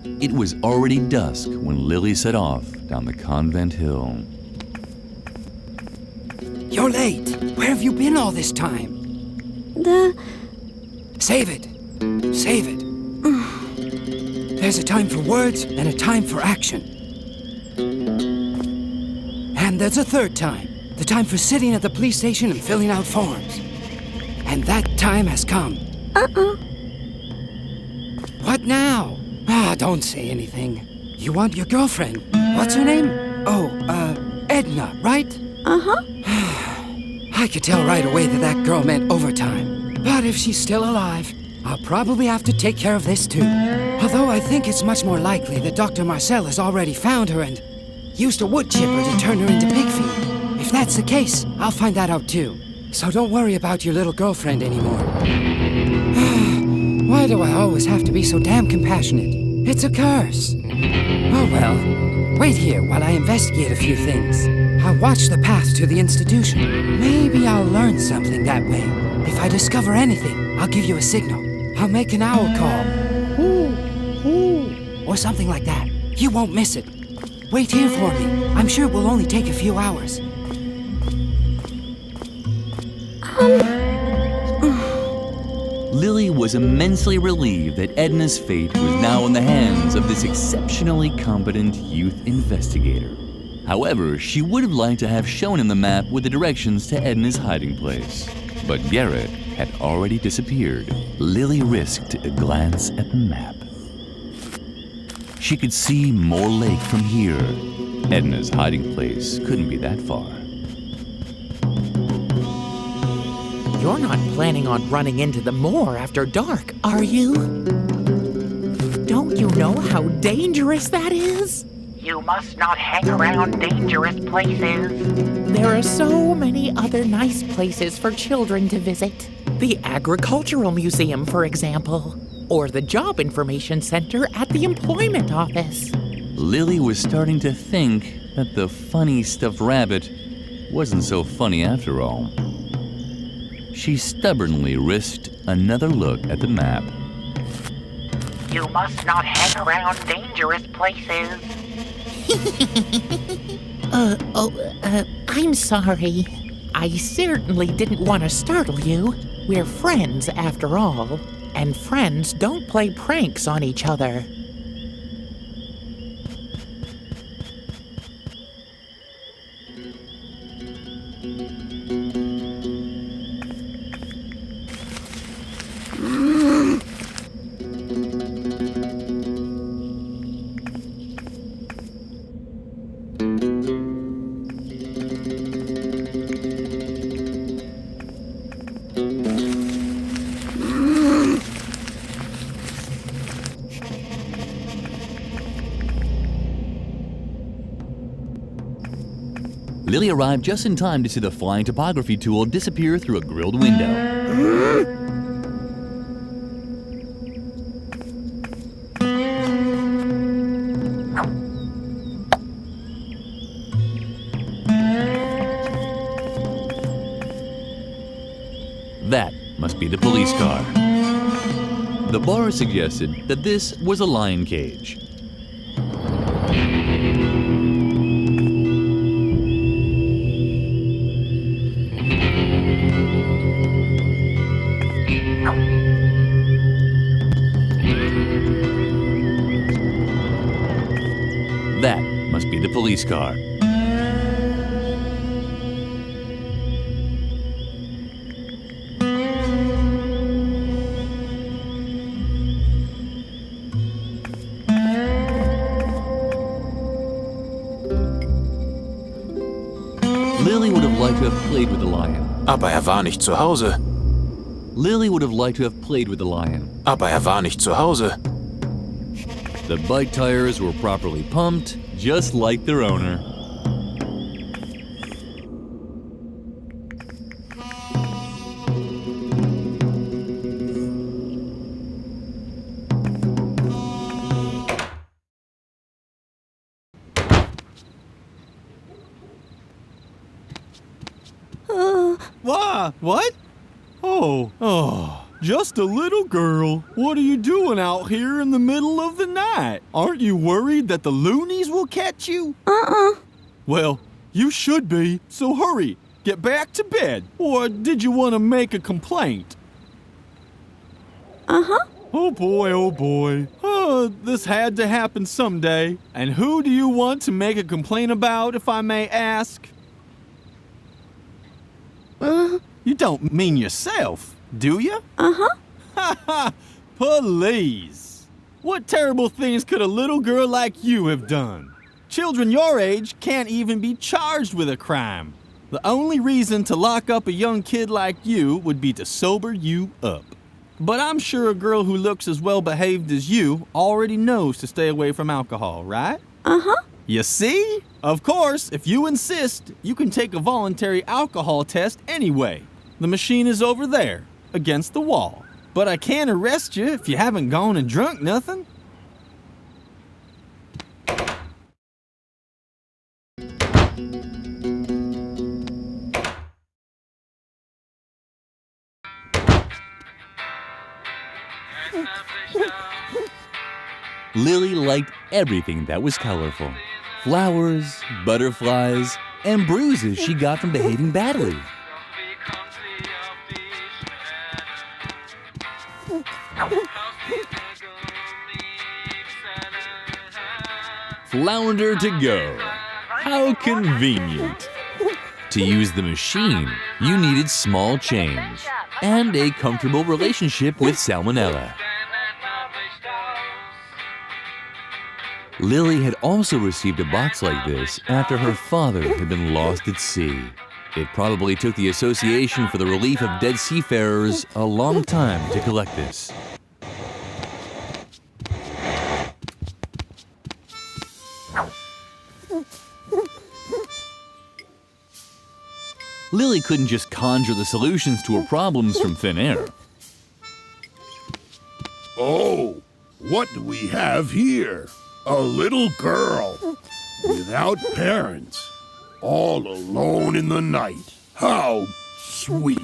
It was already dusk when Lily set off down the convent hill. You're late. Where have you been all this time? Save it. Save it. There's a time for words and a time for action. And there's a third time. The time for sitting at the police station and filling out forms. And that time has come. What now? Don't say anything. You want your girlfriend. What's her name? Edna, right? I could tell right away that girl meant overtime. But if she's still alive, I'll probably have to take care of this too. Although I think it's much more likely that Dr. Marcel has already found her and used a wood chipper to turn her into pig feed. If that's the case, I'll find that out too. So don't worry about your little girlfriend anymore. Why do I always have to be so damn compassionate? It's a curse. Oh well, wait here while I investigate a few things. I'll watch the path to the institution. Maybe I'll learn something that way. If I discover anything, I'll give you a signal. I'll make an owl call. Or something like that. You won't miss it. Wait here for me. I'm sure it will only take a few hours. Lily was immensely relieved that Edna's fate was now in the hands of this exceptionally competent youth investigator. However, she would have liked to have shown him the map with the directions to Edna's hiding place. But Garrett had already disappeared. Lily risked a glance at the map. She could see more lake from here. Edna's hiding place couldn't be that far. You're not planning on running into the moor after dark, are you? Don't you know how dangerous that is? You must not hang around dangerous places. There are so many other nice places for children to visit. The Agricultural Museum, for example. Or the Job Information Center at the Employment Office. Lily was starting to think that the funny stuffed rabbit wasn't so funny after all. She stubbornly risked another look at the map. You must not hang around dangerous places. I'm sorry. I certainly didn't want to startle you. We're friends, after all. And friends don't play pranks on each other. Lily arrived just in time to see the flying topography tool disappear through a grilled window. That must be the police car. The bar suggested that this was a lion cage. That must be the police car. Lily would have liked to have played with the lion. Aber war nicht zu Hause. Lily would have liked to have played with the lion. Aber war nicht zu Hause. The bike tires were properly pumped, just like their owner. What? Oh. Just a little girl. What are you doing out here in the middle of the night? Aren't you worried that the loonies will catch you? Well, you should be, so hurry. Get back to bed. Or did you want to make a complaint? Oh boy, oh boy. This had to happen someday. And who do you want to make a complaint about, if I may ask? You don't mean yourself, do you? Ha ha! Please. What terrible things could a little girl like you have done? Children your age can't even be charged with a crime. The only reason to lock up a young kid like you would be to sober you up. But I'm sure a girl who looks as well behaved as you already knows to stay away from alcohol, right? You see? Of course, if you insist, you can take a voluntary alcohol test anyway. The machine is over there, against the wall. But I can't arrest you if you haven't gone and drunk nothing. Lily liked everything that was colorful. Flowers, butterflies, and bruises she got from behaving badly. Flounder to go. How convenient. To use the machine, you needed small change and a comfortable relationship with Salmonella. Lily had also received a box like this after her father had been lost at sea. It probably took the Association for the Relief of Dead Seafarers a long time to collect this. Lily couldn't just conjure the solutions to her problems from thin air. Oh, what do we have here? A little girl, without parents, all alone in the night. How sweet.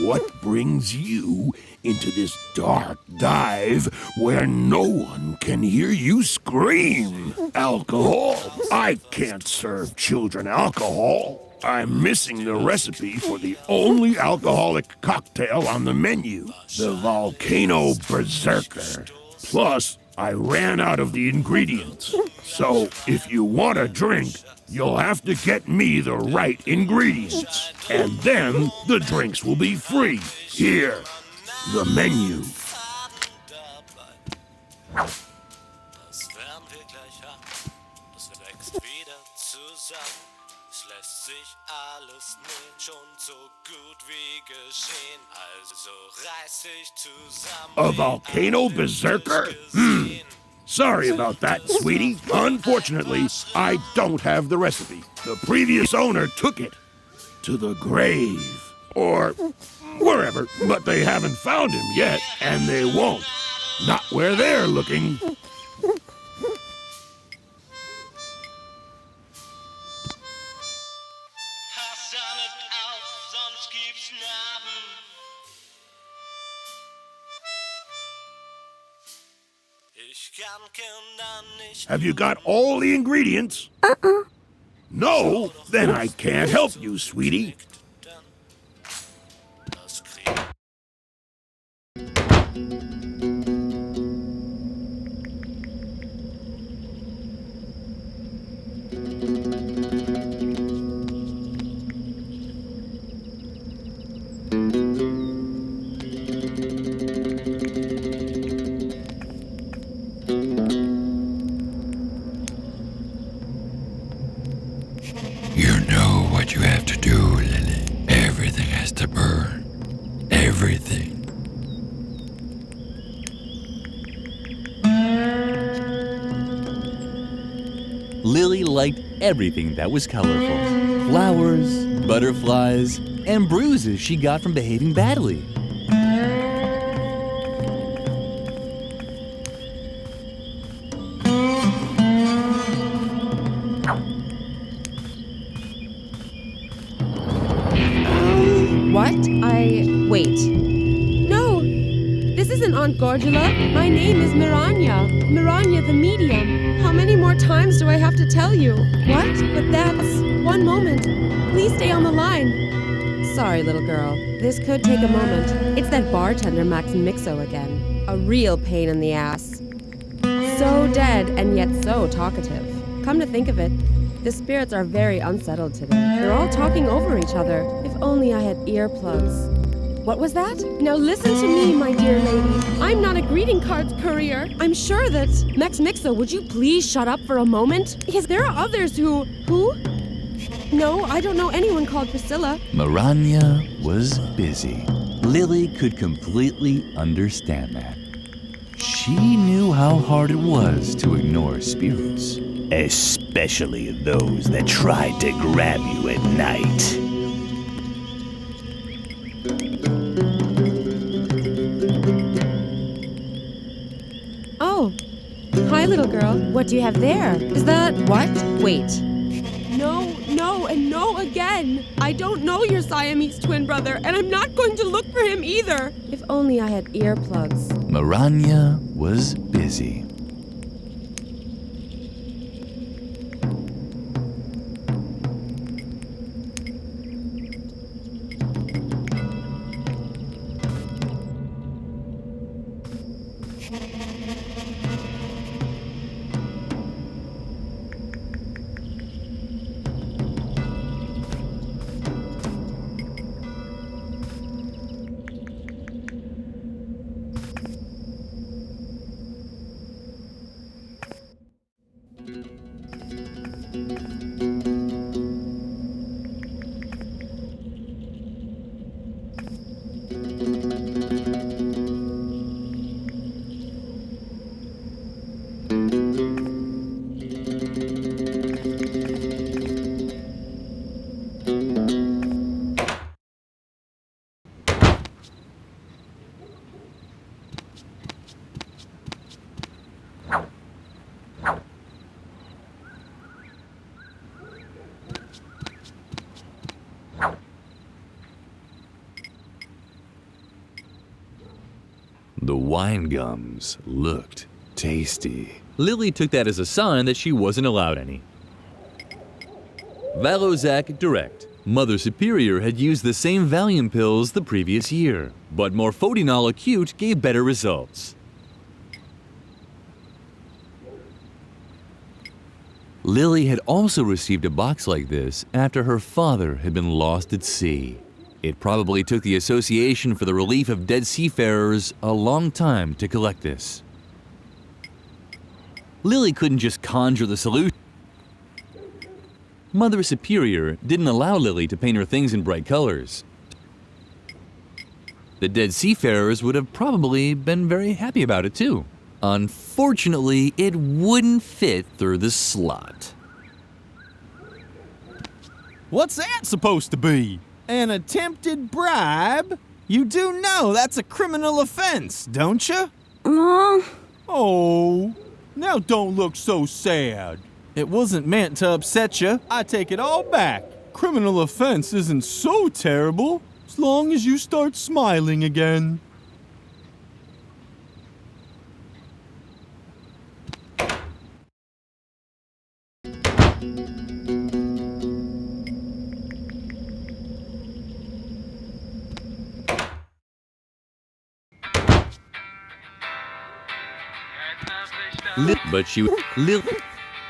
What brings you into this dark dive where no one can hear you scream? Alcohol? I can't serve children alcohol. I'm missing the recipe for the only alcoholic cocktail on the menu, the Volcano Berserker. Plus, I ran out of the ingredients. So, if you want a drink, you'll have to get me the right ingredients. And then the drinks will be free. Here, the menu. A Volcano Berserker? Sorry about that, sweetie. Unfortunately, I don't have the recipe. The previous owner took it to the grave. Or wherever, but they haven't found him yet, and they won't. Not where they're looking. Have you got all the ingredients? No? Then I can't help you, sweetie. You know what you have to do, Lily. Everything has to burn. Everything. Lily liked everything that was colorful. Flowers, butterflies, and bruises she got from behaving badly. What? Wait. No, Aunt Gorgula. My name is Miranya. Miranya the medium. How many more times do I have to tell you? What? But that's... One moment. Please stay on the line. Sorry, little girl. This could take a moment. It's that bartender Max Mixo again. A real pain in the ass. So dead and yet so talkative. Come to think of it, the spirits are very unsettled today. They're all talking over each other. If only I had earplugs. What was that? Now listen to me, my dear lady. I'm not a greeting cards courier. I'm sure that... Max Mixo, would you please shut up for a moment? Because there are others who... Who? No, I don't know anyone called Priscilla. Miranya was busy. Lily could completely understand that. She knew how hard it was to ignore spirits. Especially those that tried to grab you at night. Oh. Hi, little girl. What do you have there? Is that... What? Wait. No, and no again. I don't know your Siamese twin brother, and I'm not going to look for him either. If only I had earplugs. Miranya was busy. The wine gums looked tasty. Lily took that as a sign that she wasn't allowed any. Valozac Direct. Mother Superior had used the same Valium pills the previous year, but Morphodinol Acute gave better results. Lily had also received a box like this after her father had been lost at sea. It probably took the Association for the Relief of Dead Seafarers a long time to collect this. Lily couldn't just conjure the solution. Mother Superior didn't allow Lily to paint her things in bright colors. The Dead Seafarers would have probably been very happy about it too. Unfortunately, it wouldn't fit through the slot. What's that supposed to be? An attempted bribe? You do know that's a criminal offense, don't you? Oh, now don't look so sad. It wasn't meant to upset you. I take it all back. Criminal offense isn't so terrible, as long as you start smiling again.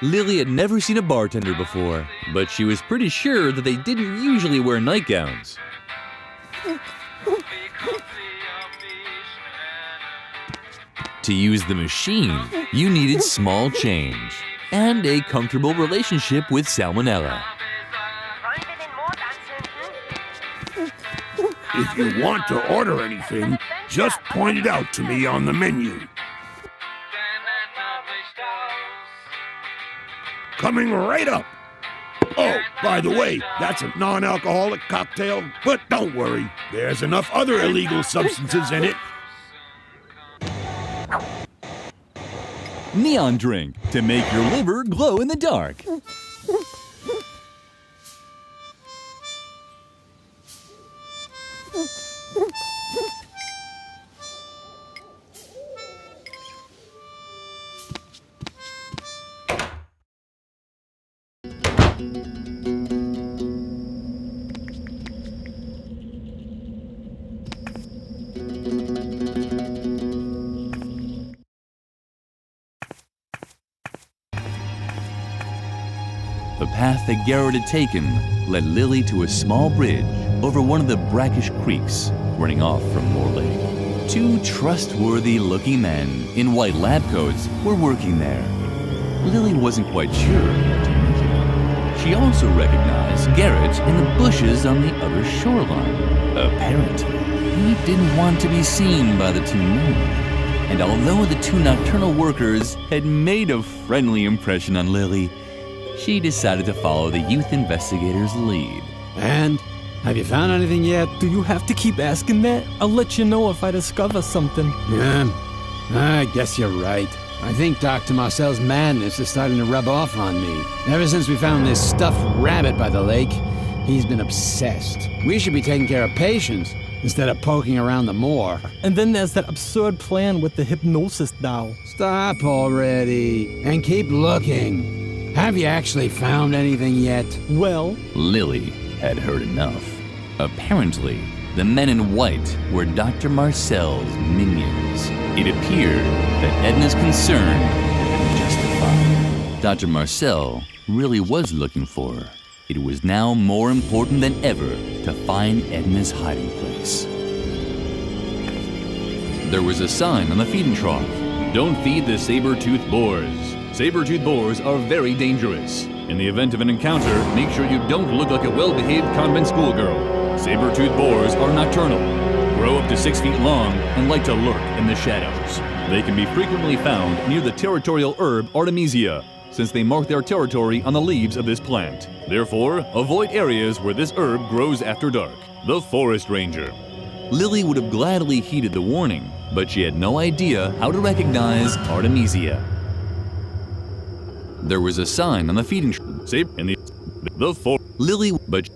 Lily had never seen a bartender before, but she was pretty sure that they didn't usually wear nightgowns. To use the machine, you needed small change and a comfortable relationship with salmonella. If you want to order anything, just point it out to me on the menu. Coming right up. Oh, by the way, that's a non-alcoholic cocktail, but don't worry, there's enough other illegal substances in it. Neon drink to make your liver glow in the dark. The path that Garrett had taken led Lily to a small bridge over one of the brackish creeks running off from Moor Lake. Two trustworthy-looking men in white lab coats were working there. Lily wasn't quite sure what to make of it. She also recognized Garrett in the bushes on the other shoreline. Apparently, he didn't want to be seen by the two men. And although the two nocturnal workers had made a friendly impression on Lily, she decided to follow the youth investigator's lead. And? Have you found anything yet? Do you have to keep asking that? I'll let you know if I discover something. Yeah, I guess you're right. I think Dr. Marcel's madness is starting to rub off on me. Ever since we found this stuffed rabbit by the lake, he's been obsessed. We should be taking care of patients instead of poking around the moor. And then there's that absurd plan with the hypnosis doll. Stop already, and keep looking. Have you actually found anything yet? Well, Lily had heard enough. Apparently, the men in white were Dr. Marcel's minions. It appeared that Edna's concern had been justified. Dr. Marcel really was looking for her. It was now more important than ever to find Edna's hiding place. There was a sign on the feeding trough. Don't feed the saber-toothed boars. Saber-toothed boars are very dangerous. In the event of an encounter, make sure you don't look like a well-behaved convent schoolgirl. Saber-toothed boars are nocturnal, grow up to 6 feet long, and like to lurk in the shadows. They can be frequently found near the territorial herb Artemisia, since they mark their territory on the leaves of this plant. Therefore, avoid areas where this herb grows after dark. The Forest Ranger. Lily would have gladly heeded the warning, but she had no idea how to recognize Artemisia. There was a sign on the feeding trough in the Lily, but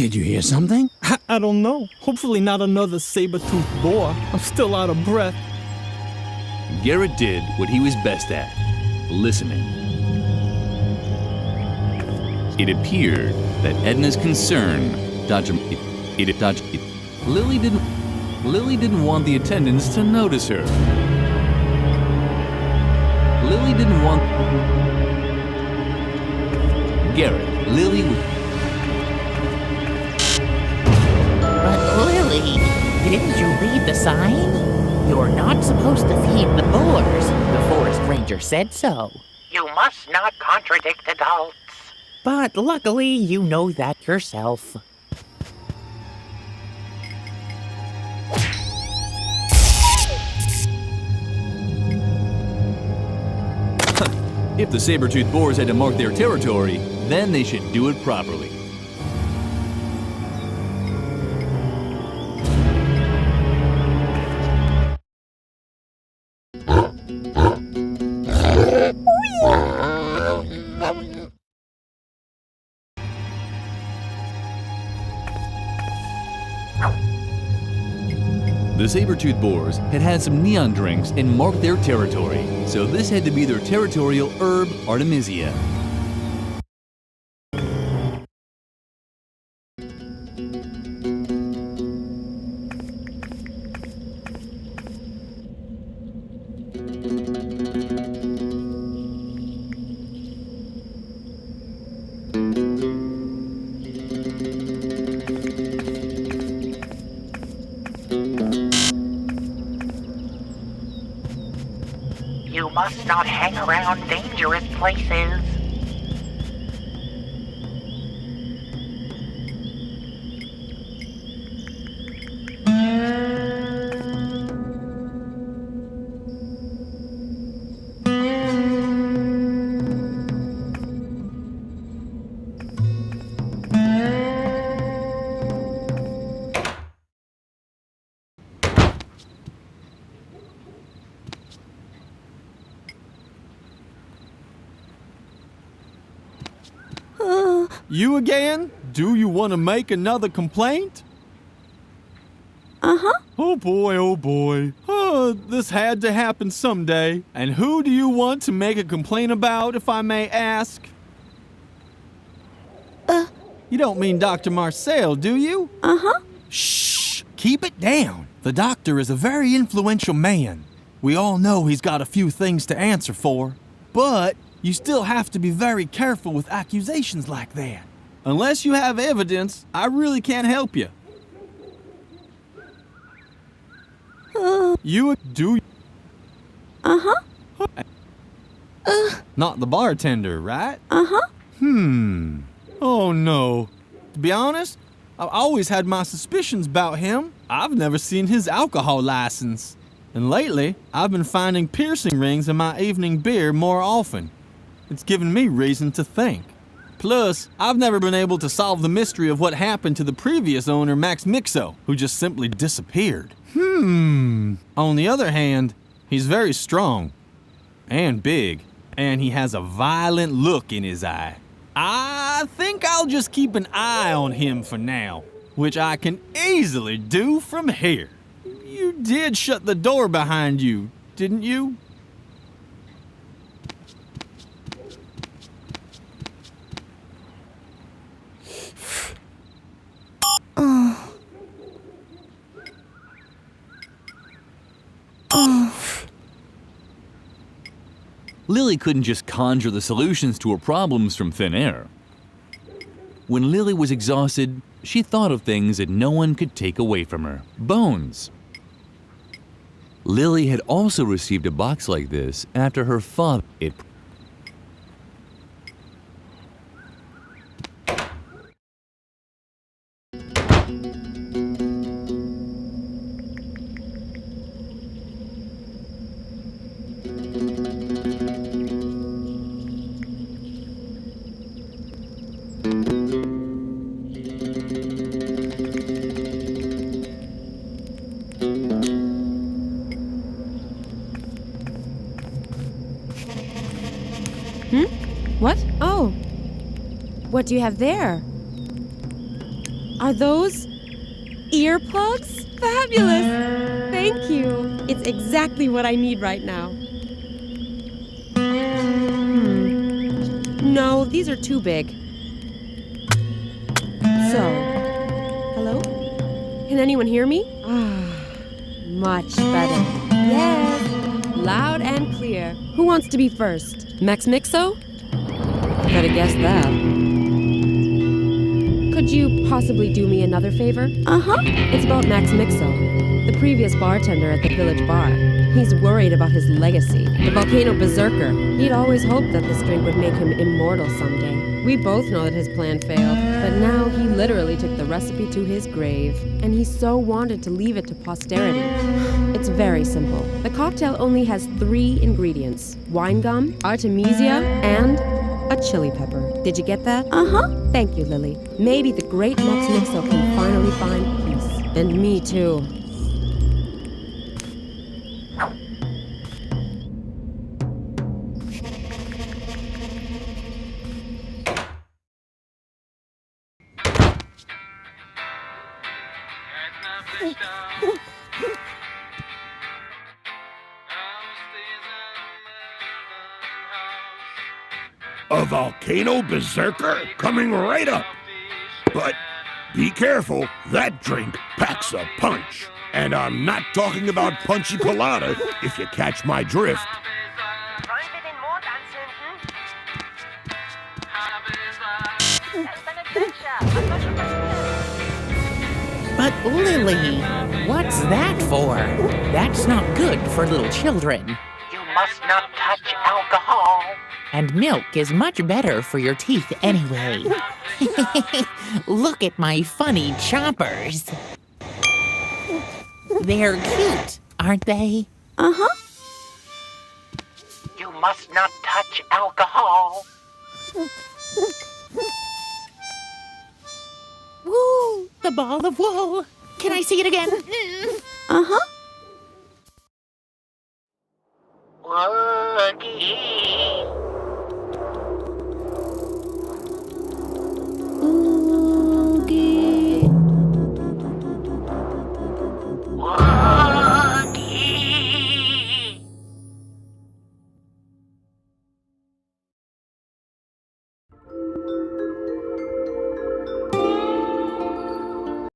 Did you hear something? I don't know. Hopefully not another saber-toothed boar. I'm still out of breath. Garrett did what he was best at, listening. It appeared that Edna's concern, Lily didn't want the attendants to notice her. Lily didn't want Garrett. Lily would. But Lily, didn't you read the sign? You're not supposed to feed the boars. The forest ranger said so. You must not contradict adults. But luckily, you know that yourself. If the saber-toothed boars had to mark their territory, then they should do it properly. The saber-toothed boars had had some neon drinks and marked their territory, so this had to be their territorial herb Artemisia. You must not hang around dangerous places. You again? Do you want to make another complaint? Uh-huh. Oh boy, oh boy. This had to happen someday. And who do you want to make a complaint about, if I may ask? You don't mean Dr. Marcel, do you? Uh-huh. Shh! Keep it down. The doctor is a very influential man. We all know he's got a few things to answer for. But you still have to be very careful with accusations like that. Unless you have evidence, I really can't help you. You do... Uh-huh. Not the bartender, right? Uh-huh. Oh, no. To be honest, I've always had my suspicions about him. I've never seen his alcohol license. And lately, I've been finding piercing rings in my evening beer more often. It's given me reason to think. Plus, I've never been able to solve the mystery of what happened to the previous owner, Max Mixo, who just simply disappeared. On the other hand, he's very strong and big, and he has a violent look in his eye. I think I'll just keep an eye on him for now, which I can easily do from here. You did shut the door behind you, didn't you? Lily couldn't just conjure the solutions to her problems from thin air. When Lily was exhausted, she thought of things that no one could take away from her. Bones. Lily had also received a box like this after her father... What? Oh. What do you have there? Are those earplugs? Fabulous! Thank you. It's exactly what I need right now. No, these are too big. So, hello? Can anyone hear me? Much better. Yes, loud and clear. Who wants to be first? Max Mixo? Gotta guess that. Could you possibly do me another favor? Uh-huh. It's about Max Mixo, the previous bartender at the village bar. He's worried about his legacy, the volcano berserker. He'd always hoped that this drink would make him immortal someday. We both know that his plan failed, but now he literally took the recipe to his grave, and he so wanted to leave it to posterity. It's very simple. The cocktail only has 3 ingredients: wine gum, artemisia, and a chili pepper. Did you get that? Uh-huh. Thank you, Lily. Maybe the great Max Mixo can finally find peace. And me too. A volcano berserker coming right up. But be careful, that drink packs a punch. And I'm not talking about punchy colada, if you catch my drift. But Lily, what's that for? That's not good for little children. You must not touch alcohol. And milk is much better for your teeth anyway. Look at my funny choppers. They're cute, aren't they? Uh-huh. You must not touch alcohol. Woo! The ball of wool. Can I see it again? Uh-huh.